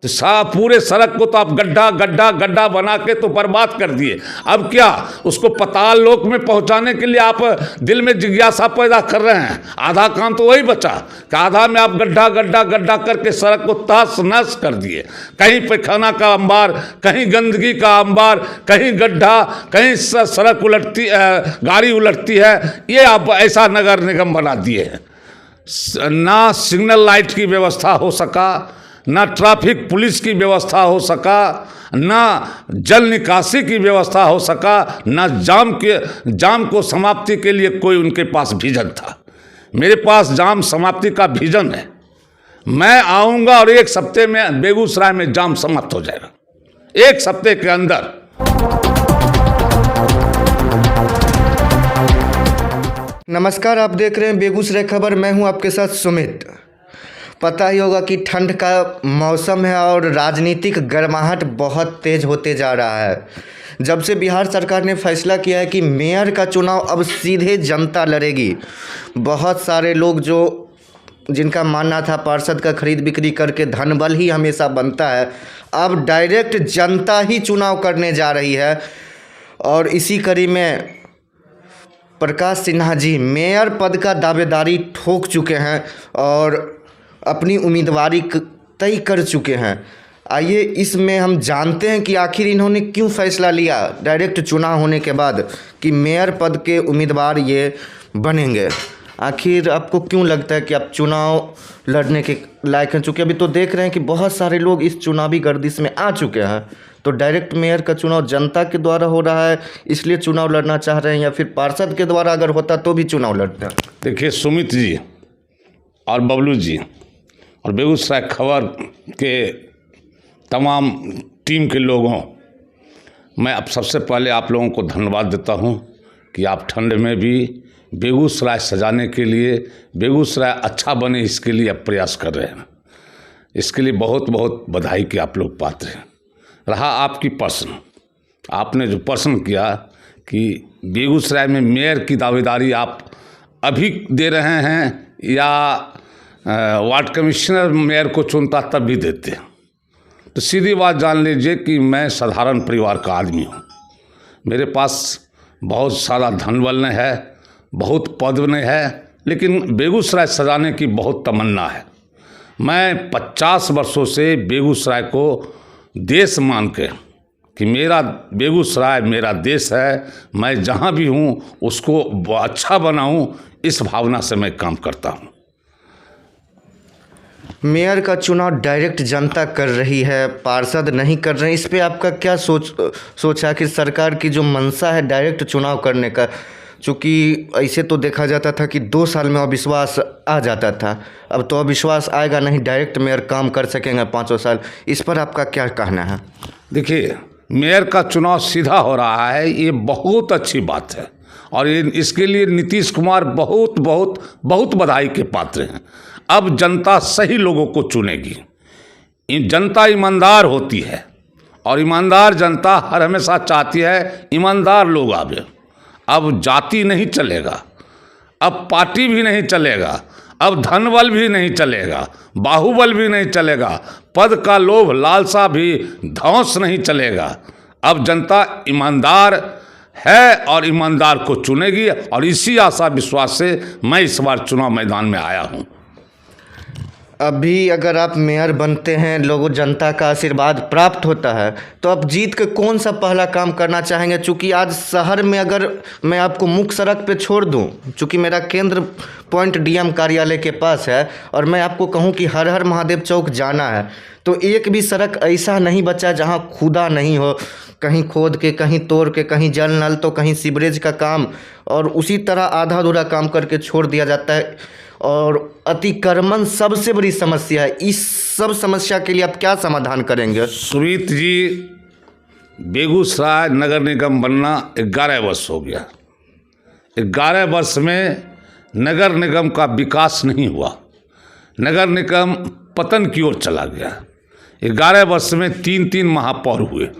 तो पूरे सड़क को तो आप गड्ढा गड्ढा गड्ढा बना के तो बर्बाद कर दिए। अब क्या उसको पाताल लोक में पहुंचाने के लिए आप दिल में जिज्ञासा पैदा कर रहे हैं। आधा काम तो वही बचा कि आधा में आप गड्ढा गड्ढा गड्ढा करके सड़क को तहस नहस कर दिए। कहीं पैखाना का अंबार, कहीं गंदगी का अंबार, कहीं गड्ढा, कहीं सड़क उलटती, गाड़ी उलटती है। ये आप ऐसा नगर निगम बना दिए हैं। ना सिग्नल लाइट की व्यवस्था हो सका, ना ट्रैफिक पुलिस की व्यवस्था हो सका, ना जल निकासी की व्यवस्था हो सका, ना जाम को समाप्ति के लिए कोई उनके पास विजन था। मेरे पास जाम समाप्ति का विजन है। मैं आऊँगा और 1 हफ्ते में बेगूसराय में जाम समाप्त हो जाएगा, 1 हफ्ते के अंदर। नमस्कार, आप देख रहे हैं बेगूसराय खबर। मैं हूं आपके साथ सुमित। पता ही होगा कि ठंड का मौसम है और राजनीतिक गर्माहट बहुत तेज़ होते जा रहा है। जब से बिहार सरकार ने फैसला किया है कि मेयर का चुनाव अब सीधे जनता लड़ेगी, बहुत सारे लोग जिनका मानना था पार्षद का खरीद बिक्री करके धनबल ही हमेशा बनता है, अब डायरेक्ट जनता ही चुनाव करने जा रही है। और इसी कड़ी में प्रकाश सिन्हा जी मेयर पद का दावेदारी ठोक चुके हैं और अपनी उम्मीदवारी तय कर चुके हैं। आइए इसमें हम जानते हैं कि आखिर इन्होंने क्यों फैसला लिया डायरेक्ट चुनाव होने के बाद कि मेयर पद के उम्मीदवार ये बनेंगे। आखिर आपको क्यों लगता है कि आप चुनाव लड़ने के लायक हैं? चूँकि अभी तो देख रहे हैं कि बहुत सारे लोग इस चुनावी गर्दिश में आ चुके हैं, तो डायरेक्ट मेयर का चुनाव जनता के द्वारा हो रहा है इसलिए चुनाव लड़ना चाह रहे हैं, या फिर पार्षद के द्वारा अगर होता तो भी चुनाव लड़ते हैं? देखिए सुमित जी और बबलू जी और बेगूसराय खबर के तमाम टीम के लोगों, मैं अब सबसे पहले आप लोगों को धन्यवाद देता हूं कि आप ठंड में भी बेगूसराय सजाने के लिए, बेगूसराय अच्छा बने इसके लिए आप प्रयास कर रहे हैं। इसके लिए बहुत बहुत बधाई के आप लोग पात्र हैं। रहा आपकी प्रश्न, आपने जो प्रश्न किया कि बेगूसराय में मेयर की दावेदारी आप अभी दे रहे हैं या वार्ड कमिश्नर मेयर को चुनता तब भी देते हैं, तो सीधी बात जान लीजिए कि मैं साधारण परिवार का आदमी हूँ। मेरे पास बहुत सारा धनबल नहीं है, बहुत पद नहीं है, लेकिन बेगूसराय सजाने की बहुत तमन्ना है। मैं 50 वर्षों से बेगूसराय को देश मान के कि मेरा बेगूसराय मेरा देश है, मैं जहाँ भी हूँ उसको अच्छा बनाऊँ, इस भावना से मैं काम करता हूँ। मेयर का चुनाव डायरेक्ट जनता कर रही है, पार्षद नहीं कर रहे हैं, इस पे आपका क्या सोचा कि सरकार की जो मंशा है डायरेक्ट चुनाव करने का? चूँकि ऐसे तो देखा जाता था कि 2 साल में अविश्वास आ जाता था, अब तो अविश्वास आएगा नहीं, डायरेक्ट मेयर काम कर सकेंगे 5 साल। इस पर आपका क्या कहना है? देखिए, मेयर का चुनाव सीधा हो रहा है, ये बहुत अच्छी बात है और इसके लिए नीतीश कुमार बहुत बहुत बहुत बधाई के पात्र हैं। अब जनता सही लोगों को चुनेगी। जनता ईमानदार होती है और ईमानदार जनता हर हमेशा चाहती है ईमानदार लोग आवे। अब जाति नहीं चलेगा, अब पार्टी भी नहीं चलेगा, अब धनबल भी नहीं चलेगा, बाहुबल भी नहीं चलेगा, पद का लोभ लालसा भी धौंस नहीं चलेगा। अब जनता ईमानदार है और ईमानदार को चुनेगी और इसी आशा विश्वास से मैं इस बार चुनाव मैदान में आया हूँ। अभी अगर आप मेयर बनते हैं, लोगों जनता का आशीर्वाद प्राप्त होता है, तो आप जीत के कौन सा पहला काम करना चाहेंगे? चूँकि आज शहर में अगर मैं आपको मुख्य सड़क पे छोड़ दूं, चूँकि मेरा केंद्र पॉइंट डीएम कार्यालय के पास है, और मैं आपको कहूं कि हर हर महादेव चौक जाना है, तो एक भी सड़क ऐसा नहीं बचा जहां खुदा नहीं हो। कहीं खोद के, कहीं तोड़ के, कहीं जल नल तो कहीं सीवरेज का काम, और उसी तरह आधा अधूरा काम करके छोड़ दिया जाता है। और अतिक्रमण सबसे बड़ी समस्या है। इस सब समस्या के लिए आप क्या समाधान करेंगे? सुमित जी, बेगूसराय नगर निगम बनना 11 वर्ष हो गया। 11 वर्ष में नगर निगम का विकास नहीं हुआ, नगर निगम पतन की ओर चला गया। 11 वर्ष में 3 महापौर हुए,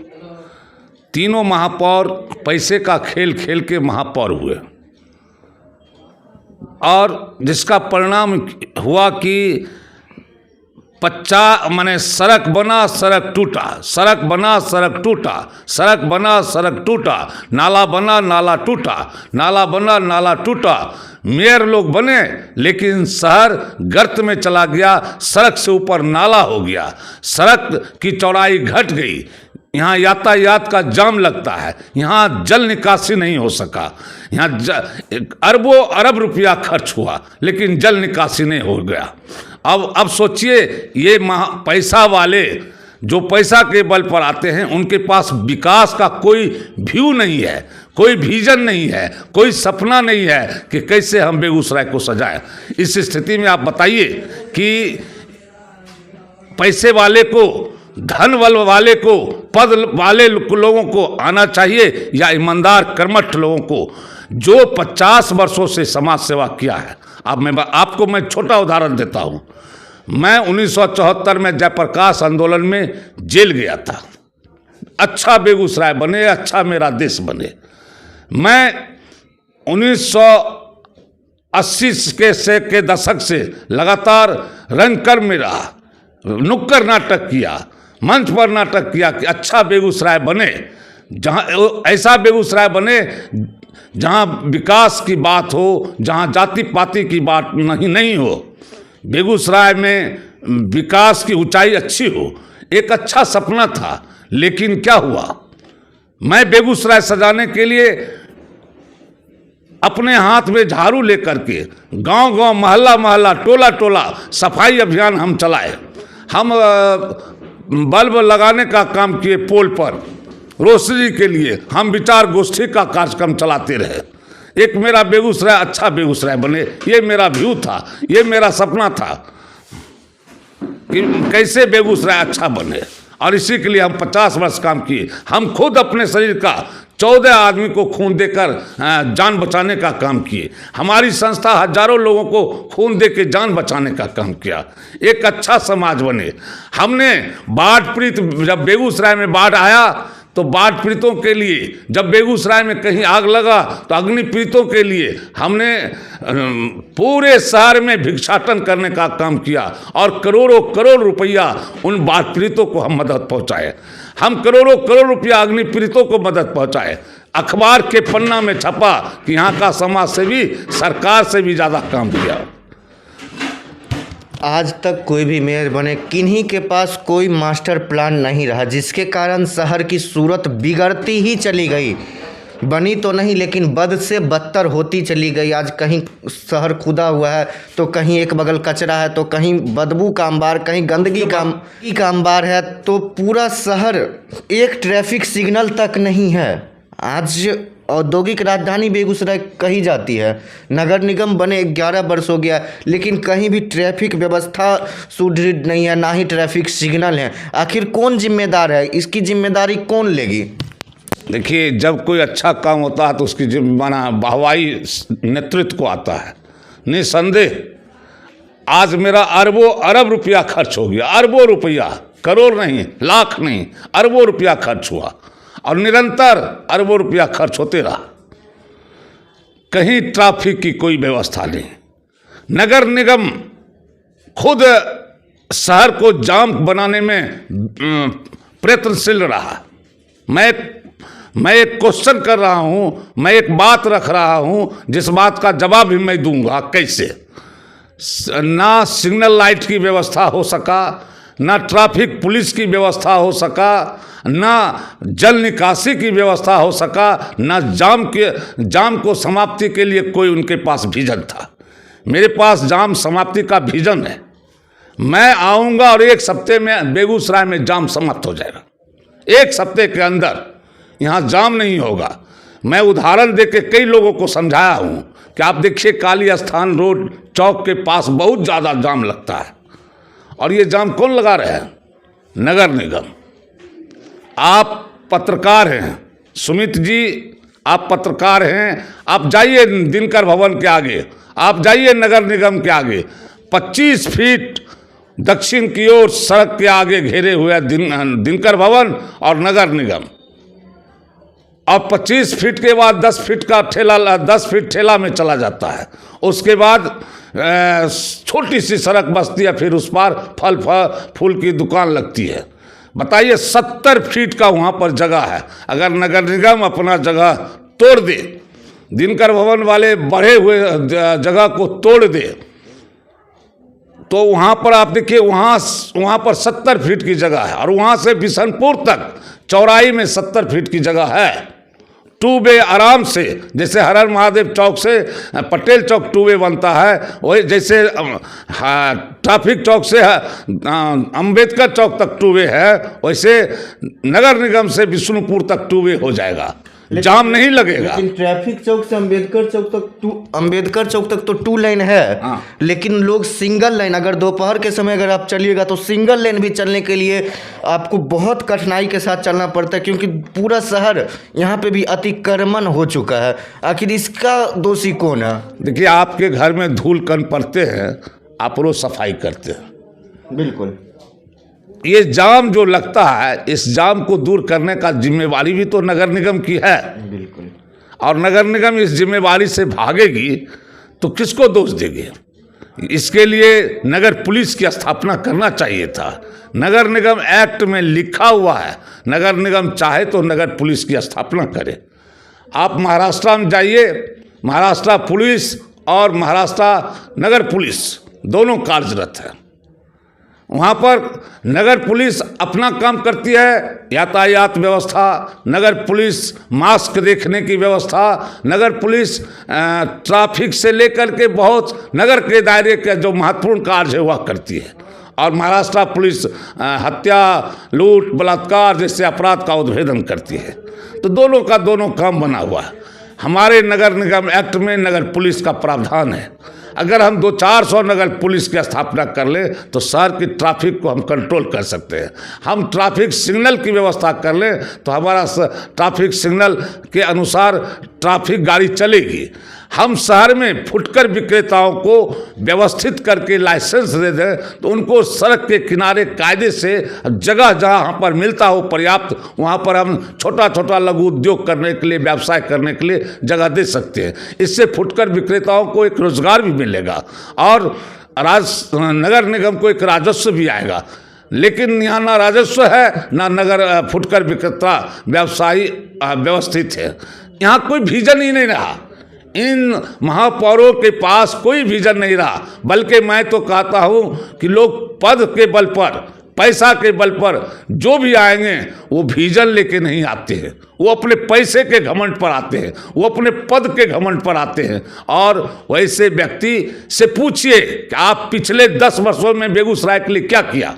तीनों महापौर पैसे का खेल खेल के महापौर हुए, और जिसका परिणाम हुआ कि माने सड़क बना सड़क टूटा, सड़क बना सड़क टूटा, सड़क बना सड़क टूटा, नाला बना नाला टूटा, नाला बना नाला टूटा। मेयर लोग बने लेकिन शहर गर्त में चला गया, सड़क से ऊपर नाला हो गया, सड़क की चौड़ाई घट गई, यहाँ यातायात का जाम लगता है, यहाँ जल निकासी नहीं हो सका, यहाँ अरबों अरब रुपया खर्च हुआ लेकिन जल निकासी नहीं हो गया। अब सोचिए, ये पैसा वाले जो पैसा के बल पर आते हैं उनके पास विकास का कोई व्यू नहीं है, कोई विजन नहीं है, कोई सपना नहीं है कि कैसे हम बेगूसराय को सजाएं। इस स्थिति में आप बताइए कि पैसे वाले को, धन बल वाले को, पद वाले लोगों को आना चाहिए या ईमानदार कर्मठ लोगों को जो 50 वर्षों से समाज सेवा किया है। अब आपको मैं छोटा उदाहरण देता हूँ। मैं 1974 में जयप्रकाश आंदोलन में जेल गया था। अच्छा बेगूसराय बने, अच्छा मेरा देश बने। मैं 1980 के दशक से लगातार रंगकर्म में रहा, नुक्कड़ नाटक किया, मंच पर नाटक किया कि अच्छा बेगूसराय बने, जहाँ ऐसा बेगूसराय बने जहाँ विकास की बात हो, जहाँ जाति पाति की बात नहीं हो, बेगूसराय में विकास की ऊंचाई अच्छी हो। एक अच्छा सपना था, लेकिन क्या हुआ, मैं बेगूसराय सजाने के लिए अपने हाथ में झाड़ू लेकर के गांव गांव, मोहल्ला मोहल्ला, टोला टोला सफाई अभियान हम चलाए। हम बल्ब लगाने का काम किए, पोल पर रोशनी के लिए हम विचार गोष्ठी का कार्यक्रम चलाते रहे। एक मेरा बेगूसराय अच्छा बेगूसराय बने, ये मेरा व्यू था, ये मेरा सपना था कि कैसे बेगूसराय अच्छा बने, और इसी के लिए हम 50 वर्ष काम किए। हम खुद अपने शरीर का 14 आदमी को खून देकर जान बचाने का काम किए। हमारी संस्था हजारों लोगों को खून दे के जान बचाने का काम किया। एक अच्छा समाज बने। हमने बाढ़ पीड़ित, जब बेगूसराय में बाढ़ आया तो बाढ़ पीड़ितों के लिए, जब बेगूसराय में कहीं आग लगा तो अग्नि पीड़ितों के लिए हमने पूरे शहर में भिक्षाटन करने का काम किया और करोड़ों करोड़ रुपया उन बाढ़ पीड़ितों को हम मदद पहुंचाए। हम करोड़ों करोड़ रुपया अग्नि पीड़ितों को मदद पहुंचाए। अखबार के पन्ना में छपा कि यहाँ का समाज सेवी सरकार से भी ज़्यादा काम किया। आज तक कोई भी मेयर बने, किन्हीं के पास कोई मास्टर प्लान नहीं रहा, जिसके कारण शहर की सूरत बिगड़ती ही चली गई। बनी तो नहीं लेकिन बद से बदतर होती चली गई। आज कहीं शहर खुदा हुआ है तो कहीं एक बगल कचरा है, तो कहीं बदबू का अंबार, कहीं गंदगी का अंबार है, तो पूरा शहर, एक ट्रैफिक सिग्नल तक नहीं है। आज औद्योगिक राजधानी बेगूसराय कही जाती है। नगर निगम बने 11 वर्ष हो गया, लेकिन कहीं भी ट्रैफिक व्यवस्था सुदृढ़ नहीं है, ना ही ट्रैफिक सिग्नल है। आखिर कौन जिम्मेदार है? इसकी जिम्मेदारी कौन लेगी? देखिए, जब कोई अच्छा काम होता है तो उसकी वाहवाही नेतृत्व को आता है। निसंदेह आज मेरा अरबों अरब रुपया खर्च हो गया। अरबों रुपया, करोड़ नहीं, लाख नहीं, अरबों रुपया खर्च हुआ और निरंतर अरबों रुपया खर्च होते रहा। कहीं ट्रैफिक की कोई व्यवस्था नहीं। नगर निगम खुद शहर को जाम बनाने में प्रयत्नशील रहा। मैं एक क्वेश्चन कर रहा हूँ, मैं एक बात रख रहा हूँ जिस बात का जवाब भी मैं दूंगा। कैसे? ना सिग्नल लाइट की व्यवस्था हो सका, ना ट्रैफिक पुलिस की व्यवस्था हो सका, ना जल निकासी की व्यवस्था हो सका, ना जाम को समाप्ति के लिए कोई उनके पास विजन था। मेरे पास जाम समाप्ति का विजन है। मैं आऊँगा और 1 हफ्ते में बेगूसराय में जाम समाप्त हो जाएगा। 1 हफ्ते के अंदर यहाँ जाम नहीं होगा। मैं उदाहरण देके कई लोगों को समझाया हूँ कि आप देखिए, काली स्थान रोड चौक के पास बहुत ज़्यादा जाम लगता है, और ये जाम कौन लगा रहे हैं? नगर निगम। आप पत्रकार हैं सुमित जी, आप पत्रकार हैं, आप जाइए दिनकर भवन के आगे, आप जाइए नगर निगम के आगे। 25 फीट दक्षिण की ओर सड़क के आगे घेरे हुए दिनकर भवन और नगर निगम, और 25 फीट के बाद 10 फीट का ठेला, 10 फीट ठेला में चला जाता है। उसके बाद छोटी सी सड़क बसती है, फिर उस पर फल फूल की दुकान लगती है। बताइए 70 फीट का वहाँ पर जगह है। अगर नगर निगम अपना जगह तोड़ दे, दिनकर भवन वाले बढ़े हुए जगह को तोड़ दे, तो वहाँ पर आप देखिए वहाँ पर 70 फीट की जगह है, और वहाँ से बिशनपुर तक चौड़ाई में 70 फीट की जगह है। 2 वे आराम से, जैसे हर हर महादेव चौक से पटेल चौक 2 वे बनता है, वही जैसे ट्रैफिक चौक से अंबेडकर चौक तक 2 वे है, वैसे नगर निगम से विष्णुपुर तक 2 वे हो जाएगा, जाम नहीं लगेगा। लेकिन ट्रैफिक चौक से अंबेडकर चौक तक तो 2 लाइन है। हाँ। लेकिन लोग सिंगल लाइन, अगर दोपहर के समय अगर आप चलिएगा तो सिंगल लाइन भी चलने के लिए आपको बहुत कठिनाई के साथ चलना पड़ता है, क्योंकि पूरा शहर यहाँ पे भी अतिक्रमण हो चुका है। आखिर इसका दोषी कौन है? देखिए, आपके घर में धूल कण पड़ते हैं, आप रोज सफाई करते हैं। बिल्कुल। ये जाम जो लगता है, इस जाम को दूर करने का जिम्मेवारी भी तो नगर निगम की है। बिल्कुल। और नगर निगम इस जिम्मेवारी से भागेगी तो किसको दोष देगी? इसके लिए नगर पुलिस की स्थापना करना चाहिए था। नगर निगम एक्ट में लिखा हुआ है, नगर निगम चाहे तो नगर पुलिस की स्थापना करे। आप महाराष्ट्र में जाइए, महाराष्ट्र पुलिस और महाराष्ट्र नगर पुलिस दोनों कार्यरत है। वहाँ पर नगर पुलिस अपना काम करती है, यातायात व्यवस्था, नगर पुलिस मास्क देखने की व्यवस्था, नगर पुलिस ट्रैफिक से लेकर के बहुत नगर के दायरे के जो महत्वपूर्ण कार्य है वह करती है। और महाराष्ट्र पुलिस हत्या, लूट, बलात्कार जैसे अपराध का उद्भेदन करती है। तो दोनों का दोनों काम बना हुआ है। हमारे नगर निगम एक्ट में नगर पुलिस का प्रावधान है। अगर हम 200-400 नगर पुलिस की स्थापना कर लें तो शहर की ट्रैफिक को हम कंट्रोल कर सकते हैं। हम ट्रैफिक सिग्नल की व्यवस्था कर लें तो हमारा ट्रैफिक सिग्नल के अनुसार ट्रैफिक गाड़ी चलेगी। हम शहर में फुटकर विक्रेताओं को व्यवस्थित करके लाइसेंस दे दें तो उनको सड़क के किनारे कायदे से जगह जहाँ पर मिलता हो पर्याप्त, वहाँ पर हम छोटा छोटा लघु उद्योग करने के लिए, व्यवसाय करने के लिए जगह दे सकते हैं। इससे फुटकर विक्रेताओं को एक रोजगार भी मिलेगा और नगर निगम को एक राजस्व भी आएगा। लेकिन यहाँ ना राजस्व है, ना नगर फुटकर विक्रेता व्यवसायी व्यवस्थित है। यहाँ कोई विजन ही नहीं रहा। इन महापौरों के पास कोई विजन नहीं रहा, बल्कि मैं तो कहता हूँ कि लोग पद के बल पर, पैसा के बल पर जो भी आएंगे वो विजन लेके नहीं आते हैं। वो अपने पैसे के घमंड पर आते हैं, वो अपने पद के घमंड पर आते हैं। और वैसे व्यक्ति से पूछिए कि आप पिछले 10 वर्षों में बेगूसराय के लिए क्या किया।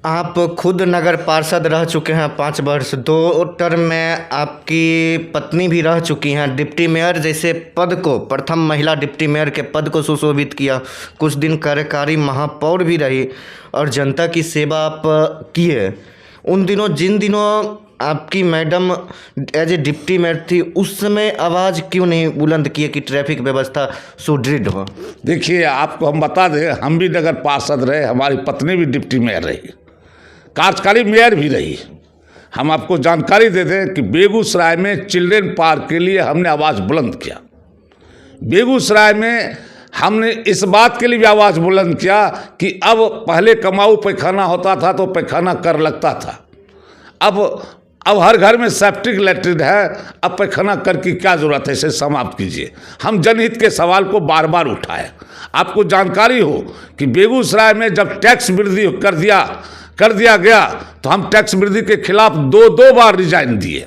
आप खुद नगर पार्षद रह चुके हैं 5 वर्ष, 2 टर्म में आपकी पत्नी भी रह चुकी हैं। डिप्टी मेयर जैसे पद को, प्रथम महिला डिप्टी मेयर के पद को सुशोभित किया, कुछ दिन कार्यकारी महापौर भी रही और जनता की सेवा आप किए। उन दिनों, जिन दिनों आपकी madam as a deputy mayor थी, उस समय आवाज़ क्यों नहीं बुलंद किए कि ट्रैफिक व्यवस्था सुदृढ़ हो? देखिए, आपको हम बता दें, हम भी नगर पार्षद रहे, हमारी पत्नी भी डिप्टी मेयर रही, कार्यकारी मेयर भी रही। हम आपको जानकारी दे दें कि बेगूसराय में चिल्ड्रेन पार्क के लिए हमने आवाज़ बुलंद किया। बेगूसराय में हमने इस बात के लिए भी आवाज़ बुलंद किया कि अब पहले कमाऊ पैखाना होता था तो पैखाना कर लगता था, अब हर घर में सेप्टिक लैट्रिन है, अब पैखाना कर की क्या ज़रूरत है, इसे समाप्त कीजिए। हम जनहित के सवाल को बार बार उठाए। आपको जानकारी हो कि बेगूसराय में जब टैक्स वृद्धि कर दिया गया तो हम टैक्स वृद्धि के खिलाफ 2 बार रिजाइन दिए।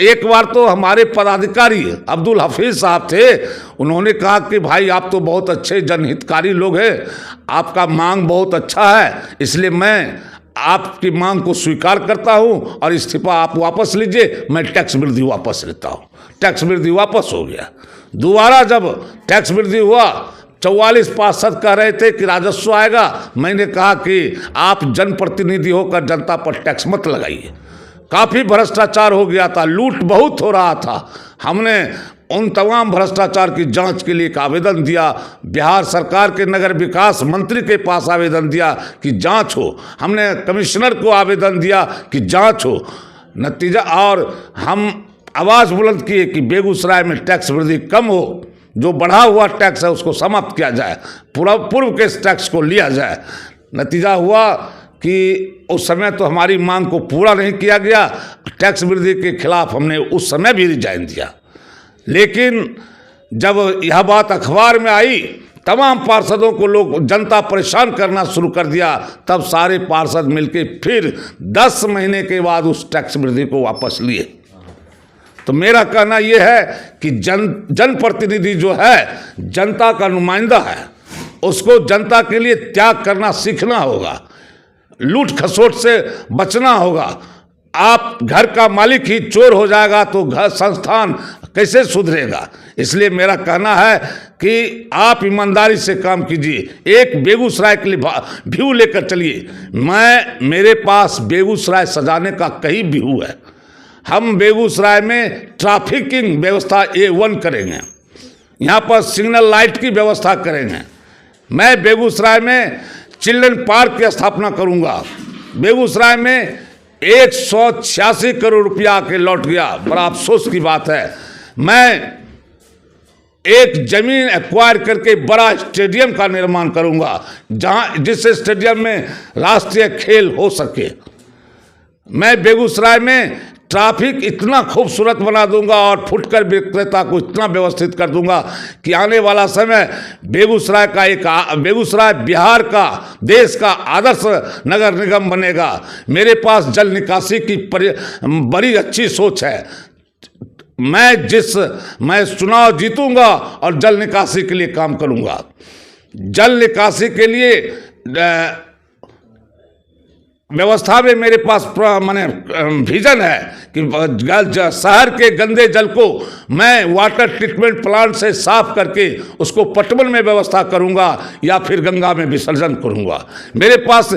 एक बार तो हमारे पदाधिकारी अब्दुल हफीज साहब थे, उन्होंने कहा कि भाई आप तो बहुत अच्छे जनहितकारी लोग हैं, आपका मांग बहुत अच्छा है, इसलिए मैं आपकी मांग को स्वीकार करता हूं और इस्तीफा आप वापस लीजिए, मैं टैक्स वृद्धि वापस लेता हूं। टैक्स वृद्धि वापस हो गया। दोबारा जब टैक्स वृद्धि हुआ, 44 पार्षद कह रहे थे कि राजस्व आएगा, मैंने कहा कि आप जनप्रतिनिधि होकर जनता पर टैक्स मत लगाइए। काफ़ी भ्रष्टाचार हो गया था, लूट बहुत हो रहा था। हमने उन तमाम भ्रष्टाचार की जांच के लिए एक आवेदन दिया, बिहार सरकार के नगर विकास मंत्री के पास आवेदन दिया कि जांच हो। हमने कमिश्नर को आवेदन दिया कि जांच हो। नतीजा, और हम आवाज़ बुलंद किए कि बेगूसराय में टैक्स वृद्धि कम हो, जो बढ़ा हुआ टैक्स है उसको समाप्त किया जाए, पूर्व के टैक्स को लिया जाए। नतीजा हुआ कि उस समय तो हमारी मांग को पूरा नहीं किया गया, टैक्स वृद्धि के खिलाफ हमने उस समय भी रिजाइन दिया। लेकिन जब यह बात अखबार में आई, तमाम पार्षदों को जनता परेशान करना शुरू कर दिया, तब सारे पार्षद मिलके फिर 10 महीने के बाद उस टैक्स वृद्धि को वापस लिए। तो मेरा कहना यह है कि जनप्रतिनिधि जो है जनता का नुमाइंदा है, उसको जनता के लिए त्याग करना सीखना होगा, लूट खसोट से बचना होगा। आप घर का मालिक ही चोर हो जाएगा तो घर संस्थान कैसे सुधरेगा। इसलिए मेरा कहना है कि आप ईमानदारी से काम कीजिए। एक बेगूसराय के लिए व्यू लेकर चलिए। मेरे पास बेगूसराय सजाने का कई व्यू है। हम बेगूसराय में ट्रैफिकिंग व्यवस्था A1 करेंगे, यहाँ पर सिग्नल लाइट की व्यवस्था करेंगे। मैं बेगूसराय में चिल्ड्रन पार्क की स्थापना करूँगा। बेगूसराय में 186 करोड़ रुपया के लौट गया, बड़ा अफसोस की बात है। मैं एक जमीन एक्वायर करके बड़ा स्टेडियम का निर्माण करूंगा, जिस स्टेडियम में राष्ट्रीय खेल हो सके। मैं बेगूसराय में ट्रैफिक इतना खूबसूरत बना दूंगा और फुटकर विक्रेता को इतना व्यवस्थित कर दूंगा कि आने वाला समय बेगूसराय बिहार का, देश का आदर्श नगर निगम बनेगा। मेरे पास जल निकासी की बड़ी अच्छी सोच है। मैं चुनाव जीतूंगा और जल निकासी के लिए काम करूंगा। जल निकासी के लिए व्यवस्था में मेरे पास माने विजन है कि शहर के गंदे जल को मैं वाटर ट्रीटमेंट प्लांट से साफ करके उसको पटवन में व्यवस्था करूंगा या फिर गंगा में विसर्जन करूंगा। मेरे पास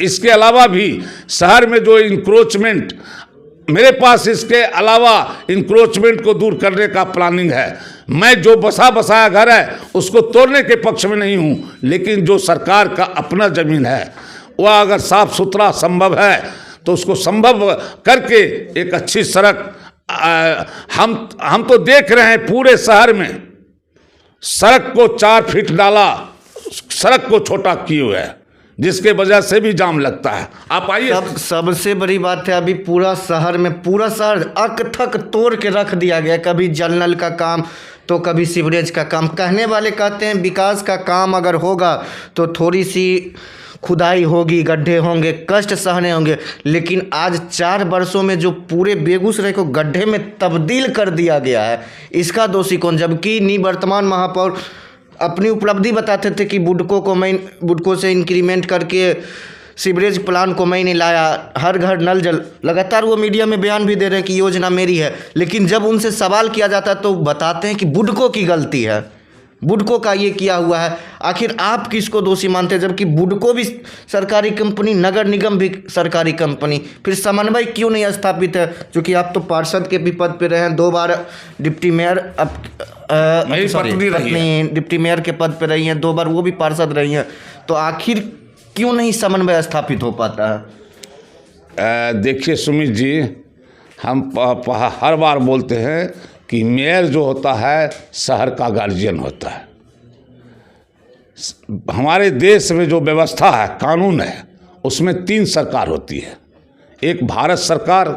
इसके अलावा भी शहर में जो इंक्रोचमेंट, मेरे पास इसके अलावा इंक्रोचमेंट को दूर करने का प्लानिंग है। मैं जो बसाया घर है उसको तोड़ने के पक्ष में नहीं हूँ, लेकिन जो सरकार का अपना ज़मीन है वह अगर साफ सुथरा संभव है तो उसको संभव करके एक अच्छी सड़क, हम तो देख रहे हैं पूरे शहर में सड़क को 4 फीट डाला, सड़क को छोटा किए हुए है, जिसके वजह से भी जाम लगता है। आप आइए। सबसे बड़ी बात है अभी पूरा शहर अक थक तोड़ के रख दिया गया। कभी जल नल का काम तो कभी सीवरेज का काम। कहने वाले कहते हैं विकास का काम अगर होगा तो थोड़ी सी खुदाई होगी, गड्ढे होंगे, कष्ट सहने होंगे, लेकिन आज 4 वर्षों में जो पूरे बेगूसराय को गड्ढे में तब्दील कर दिया गया है, इसका दोषी कौन? जबकि निवर्तमान महापौर अपनी उपलब्धि बताते थे कि बुडको से इंक्रीमेंट करके सीवरेज प्लांट को मैंने लाया, हर घर नल जल, लगातार वो मीडिया में बयान भी दे रहे हैं कि योजना मेरी है। लेकिन जब उनसे सवाल किया जाता है तो बताते हैं कि बुडको की गलती है, बुडको का ये किया हुआ है। आखिर आप किसको दोषी मानते हैं? जबकि बुडको भी सरकारी कंपनी, नगर निगम भी सरकारी कंपनी, फिर समन्वय क्यों नहीं स्थापित है? क्योंकि आप तो पार्षद के भी पद पे रहे हैं, 2 बार डिप्टी मेयर, डिप्टी मेयर के पद पे रही हैं, 2 बार वो भी पार्षद रही हैं, तो आखिर क्यों नहीं समन्वय स्थापित हो पाता है? देखिए सुमित जी, हम हर बार बोलते हैं कि मेयर जो होता है शहर का गार्जियन होता है। हमारे देश में जो व्यवस्था है, कानून है, उसमें 3 सरकार होती है। एक भारत सरकार,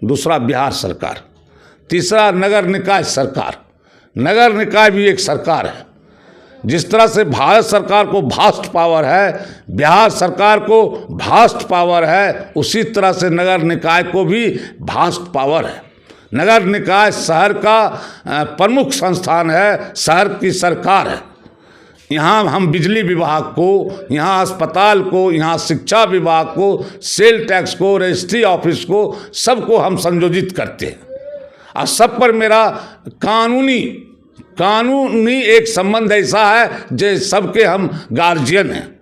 दूसरा बिहार सरकार, तीसरा नगर निकाय सरकार। नगर निकाय भी एक सरकार है। जिस तरह से भारत सरकार को भास्ट पावर है, बिहार सरकार को भास्ट पावर है, उसी तरह से नगर निकाय को भी भास्ट पावर है। नगर निकाय शहर का प्रमुख संस्थान है, शहर की सरकार है। यहाँ हम बिजली विभाग को, यहाँ अस्पताल को, यहाँ शिक्षा विभाग को, सेल टैक्स को, रजिस्ट्री ऑफिस को, सबको हम संयोजित करते हैं। और सब पर मेरा कानूनी एक संबंध ऐसा है जो सबके हम गार्जियन हैं।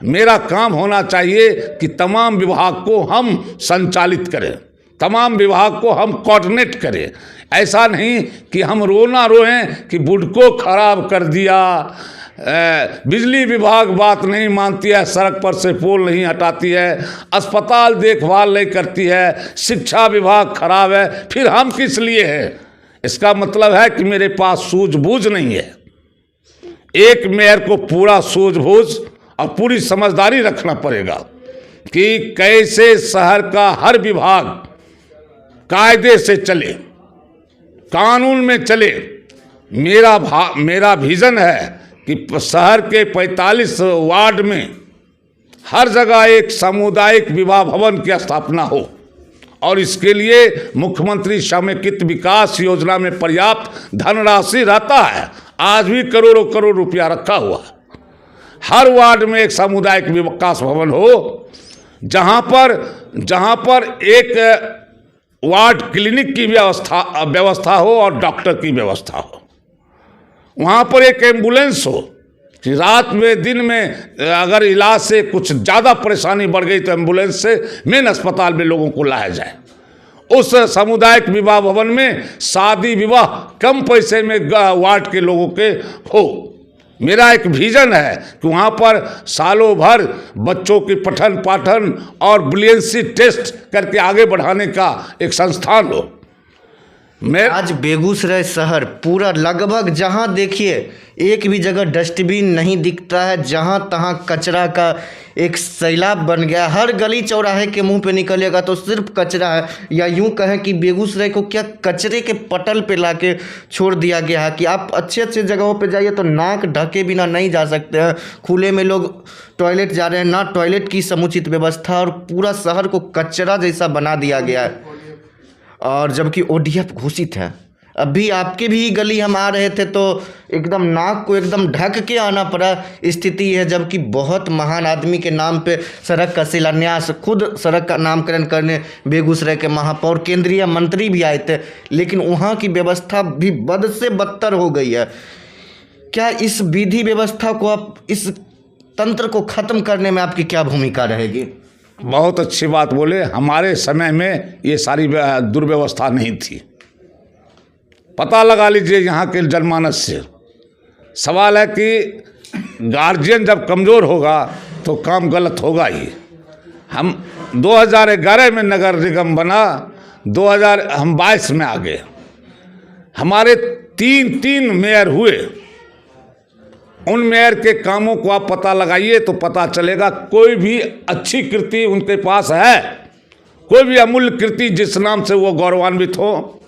मेरा काम होना चाहिए कि तमाम विभाग को हम संचालित करें, तमाम विभाग को हम कोऑर्डिनेट करें। ऐसा नहीं कि हम रोना रोएं कि बुडको खराब कर दिया, बिजली विभाग बात नहीं मानती है, सड़क पर से पोल नहीं हटाती है, अस्पताल देखभाल नहीं करती है, शिक्षा विभाग खराब है, फिर हम किस लिए हैं? इसका मतलब है कि मेरे पास सूझबूझ नहीं है। एक मेयर को पूरा सूझबूझ और पूरी समझदारी रखना पड़ेगा कि कैसे शहर का हर विभाग कायदे से चले, कानून में चले। मेरा विजन है कि शहर के 45 वार्ड में हर जगह एक सामुदायिक विवाह भवन की स्थापना हो और इसके लिए मुख्यमंत्री समेकित विकास योजना में पर्याप्त धनराशि रहता है। आज भी करोड़ों करोड़ रुपया रखा हुआ है। हर वार्ड में एक सामुदायिक विकास भवन हो, जहां पर एक वार्ड क्लिनिक की व्यवस्था हो और डॉक्टर की व्यवस्था हो। वहाँ पर एक एम्बुलेंस हो कि रात में दिन में अगर इलाज से कुछ ज़्यादा परेशानी बढ़ गई तो एम्बुलेंस से मेन अस्पताल में लोगों को लाया जाए। उस सामुदायिक विवाह भवन में शादी विवाह कम पैसे में वार्ड के लोगों के हो। मेरा एक विजन है कि वहाँ पर सालों भर बच्चों की पठन पाठन और बुलियंसी टेस्ट करके आगे बढ़ाने का एक संस्थान हो। आज बेगूसराय शहर पूरा लगभग जहाँ देखिए एक भी जगह डस्टबिन नहीं दिखता है, जहाँ तहाँ कचरा का एक सैलाब बन गया। हर गली चौराहे के मुंह पे निकलेगा तो सिर्फ कचरा है, या यूं कहें कि बेगूसराय को क्या कचरे के पटल पे लाके छोड़ दिया गया है कि आप अच्छे अच्छे जगहों पे जाइए तो नाक ढके बिना नहीं जा सकते हैं। खुले में लोग टॉयलेट जा रहे हैं, ना टॉयलेट की समुचित व्यवस्था, और पूरा शहर को कचरा जैसा बना दिया गया है। और जबकि ODF घोषित है। अभी आपके भी गली हम आ रहे थे तो एकदम नाक को एकदम ढक के आना पड़ा स्थिति है, जबकि बहुत महान आदमी के नाम पे सड़क का शिलान्यास, खुद सड़क का नामकरण करने बेगूसराय के महापौर केंद्रीय मंत्री भी आए थे, लेकिन वहाँ की व्यवस्था भी बद से बदतर हो गई है। क्या इस विधि व्यवस्था को आप, इस तंत्र को ख़त्म करने में आपकी क्या भूमिका रहेगी? बहुत अच्छी बात बोले। हमारे समय में ये सारी दुर्व्यवस्था नहीं थी। पता लगा लीजिए यहाँ के जनमानस से। सवाल है कि गार्जियन जब कमज़ोर होगा तो काम गलत होगा ही। हम 2011 में नगर निगम बना, हम 22 में आ गए। हमारे तीन मेयर हुए। उन मेयर के कामों को आप पता लगाइए तो पता चलेगा कोई भी अच्छी कृति उनके पास है, कोई भी अमूल्य कृति जिस नाम से वो गौरवान्वित हो,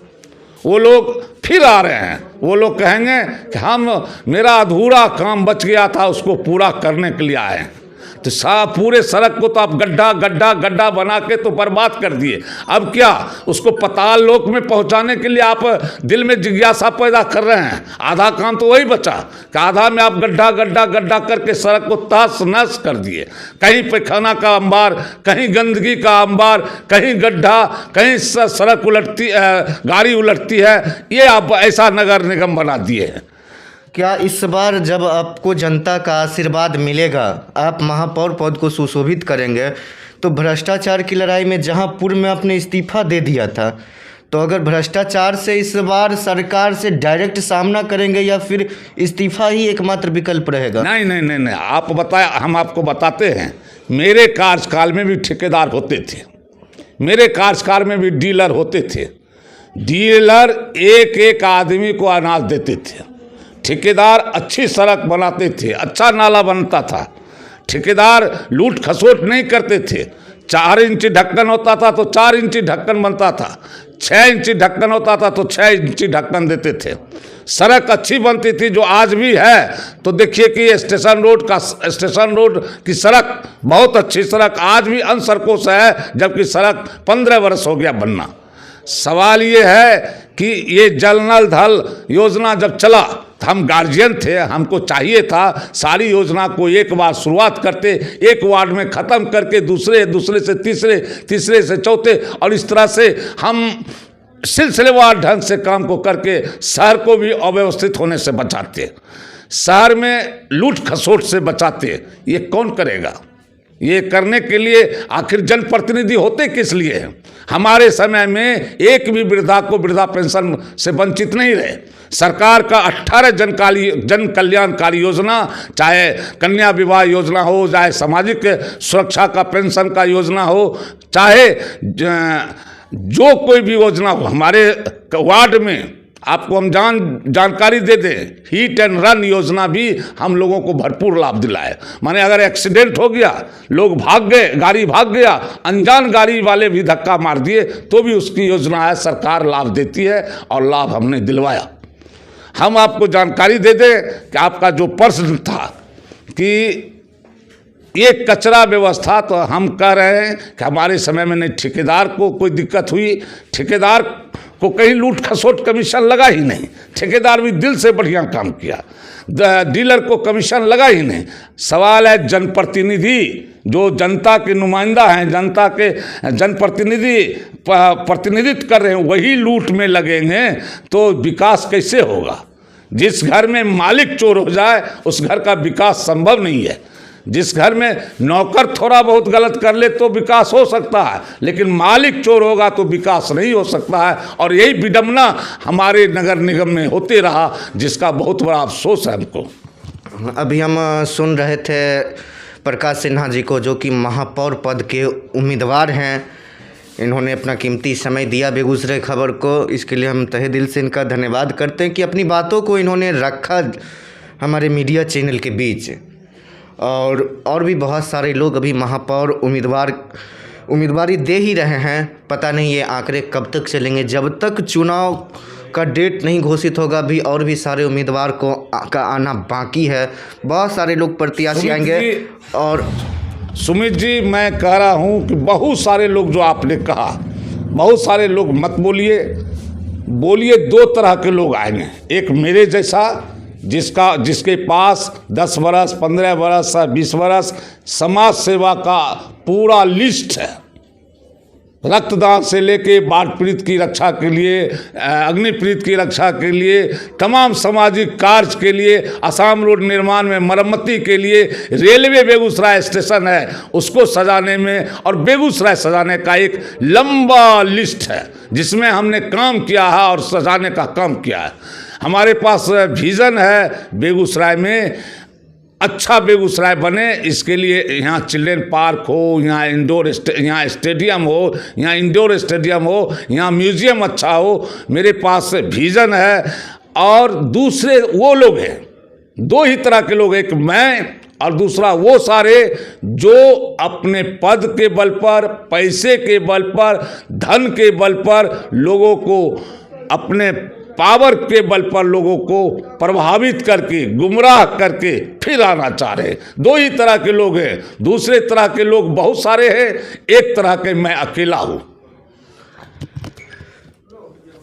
वो लोग फिर आ रहे हैं। वो लोग कहेंगे कि मेरा अधूरा काम बच गया था, उसको पूरा करने के लिए आए हैं। तो पूरे सड़क को तो आप गड्ढा बना के तो बर्बाद कर दिए। अब क्या उसको पाताल लोक में पहुंचाने के लिए आप दिल में जिज्ञासा पैदा कर रहे हैं। आधा काम तो वही बचा कि आधा में आप गड्ढा करके सड़क को तहस नहस कर दिए। कहीं पैखाना का अंबार, कहीं गंदगी का अंबार, कहीं गड्ढा, कहीं सड़क उलटती, गाड़ी उलटती है। ये आप ऐसा नगर निगम बना दिए हैं। क्या इस बार जब आपको जनता का आशीर्वाद मिलेगा, आप महापौर पद को सुशोभित करेंगे, तो भ्रष्टाचार की लड़ाई में जहां पूर्व में आपने इस्तीफा दे दिया था, तो अगर भ्रष्टाचार से इस बार सरकार से डायरेक्ट सामना करेंगे या फिर इस्तीफा ही एकमात्र विकल्प रहेगा? नहीं, आप बताए, हम आपको बताते हैं। मेरे कार्यकाल में भी ठेकेदार होते थे, मेरे कार्यकाल में भी डीलर होते थे। डीलर एक आदमी को अनाज देते थे, ठेकेदार अच्छी सड़क बनाते थे, अच्छा नाला बनता था। ठेकेदार लूट खसोट नहीं करते थे। 4 इंची ढक्कन होता था तो 4 इंची ढक्कन बनता था, 6 इंची ढक्कन होता था तो 6 इंची ढक्कन देते थे। सड़क अच्छी बनती थी, जो आज भी है। तो देखिए कि स्टेशन रोड की सड़क बहुत अच्छी सड़क आज भी अन सड़कों से है, जबकि सड़क 15 वर्ष हो गया बनना। सवाल ये है कि ये जल नल धल योजना जब चला तो हम गार्जियन थे, हमको चाहिए था सारी योजना को एक बार शुरुआत करते, एक वार्ड में ख़त्म करके दूसरे से तीसरे से चौथे, और इस तरह से हम सिलसिलेवार ढंग से काम को करके शहर को भी अव्यवस्थित होने से बचाते, शहर में लूट खसोट से बचाते। ये कौन करेगा? ये करने के लिए आखिर जनप्रतिनिधि होते किस लिए हैं? हमारे समय में एक भी वृद्धा को वृद्धा पेंशन से वंचित नहीं रहे। सरकार का 18 जन कल्याणकारी योजना, चाहे कन्या विवाह योजना हो, चाहे सामाजिक सुरक्षा का पेंशन का योजना हो, चाहे जो कोई भी योजना हो, हमारे वार्ड में आपको हम जानकारी दे दें, हिट एंड रन योजना भी हम लोगों को भरपूर लाभ दिलाए। माने अगर एक्सीडेंट हो गया, लोग भाग गए, गाड़ी भाग गया, अनजान गाड़ी वाले भी धक्का मार दिए, तो भी उसकी योजना है, सरकार लाभ देती है और लाभ हमने दिलवाया। हम आपको जानकारी दे दें कि आपका जो प्रश्न था कि ये कचरा व्यवस्था, तो हम कह रहे हैं कि हमारे समय में नहीं ठेकेदार को कोई दिक्कत हुई, ठेकेदार को कहीं लूट खसोट कमीशन लगा ही नहीं, ठेकेदार भी दिल से बढ़िया काम किया, डीलर को कमीशन लगा ही नहीं। सवाल है जनप्रतिनिधि, जो जनता के नुमाइंदा हैं, जनता के जनप्रतिनिधि प्रतिनिधित्व कर रहे हैं, वही लूट में लगेंगे तो विकास कैसे होगा। जिस घर में मालिक चोर हो जाए उस घर का विकास संभव नहीं है। जिस घर में नौकर थोड़ा बहुत गलत कर ले तो विकास हो सकता है, लेकिन मालिक चोर होगा तो विकास नहीं हो सकता है। और यही विडंबना हमारे नगर निगम में होते रहा, जिसका बहुत बड़ा अफसोस है हमको। अभी हम सुन रहे थे प्रकाश सिन्हा जी को, जो कि महापौर पद के उम्मीदवार हैं। इन्होंने अपना कीमती समय दिया बेगूसराय खबर को, इसके लिए हम तहे दिल से इनका धन्यवाद करते हैं कि अपनी बातों को इन्होंने रखा हमारे मीडिया चैनल के बीच। और भी बहुत सारे लोग अभी महापौर उम्मीदवारी दे ही रहे हैं। पता नहीं ये आंकड़े कब तक चलेंगे, जब तक चुनाव का डेट नहीं घोषित होगा। भी और भी सारे उम्मीदवार का आना बाकी है। बहुत सारे लोग प्रत्याशी आएंगे। और सुमित जी, मैं कह रहा हूँ कि बहुत सारे लोग, जो आपने कहा, बहुत सारे लोग मत बोलिए। दो तरह के लोग आएंगे, एक मेरे जैसा जिसके पास 10 वर्ष, 15 वर्ष, 20 वर्ष समाज सेवा का पूरा लिस्ट है, रक्तदान से लेके बाढ़ पीड़ित की रक्षा के लिए, अग्नि पीड़ित की रक्षा के लिए, तमाम सामाजिक कार्य के लिए, आसाम रोड निर्माण में मरम्मती के लिए, रेलवे बेगूसराय स्टेशन है उसको सजाने में, और बेगूसराय सजाने का एक लंबा लिस्ट है जिसमें हमने काम किया है और सजाने का काम किया है। हमारे पास विज़न है बेगूसराय में अच्छा बेगूसराय बने। इसके लिए यहाँ चिल्ड्रेन पार्क हो, यहाँ स्टेडियम हो, यहाँ इंडोर स्टेडियम हो, यहाँ म्यूजियम अच्छा हो। मेरे पास विज़न है। और दूसरे वो लोग हैं, दो ही तरह के लोग, एक मैं और दूसरा वो सारे जो अपने पद के बल पर, पैसे के बल पर, धन के बल पर लोगों को, अपने पावर के बल पर लोगों को प्रभावित करके, गुमराह करके फिर आना चाह रहे। दो ही तरह के लोग हैं। दूसरे तरह के लोग बहुत सारे हैं, एक तरह के मैं अकेला हूँ।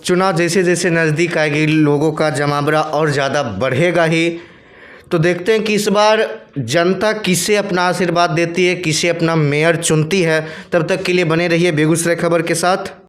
चुनाव जैसे जैसे नज़दीक आएगी, लोगों का जमावड़ा और ज़्यादा बढ़ेगा ही। तो देखते हैं कि इस बार जनता किसे अपना आशीर्वाद देती है, किसे अपना मेयर चुनती है। तब तक के लिए बने रहिए बेगूसराय खबर के साथ।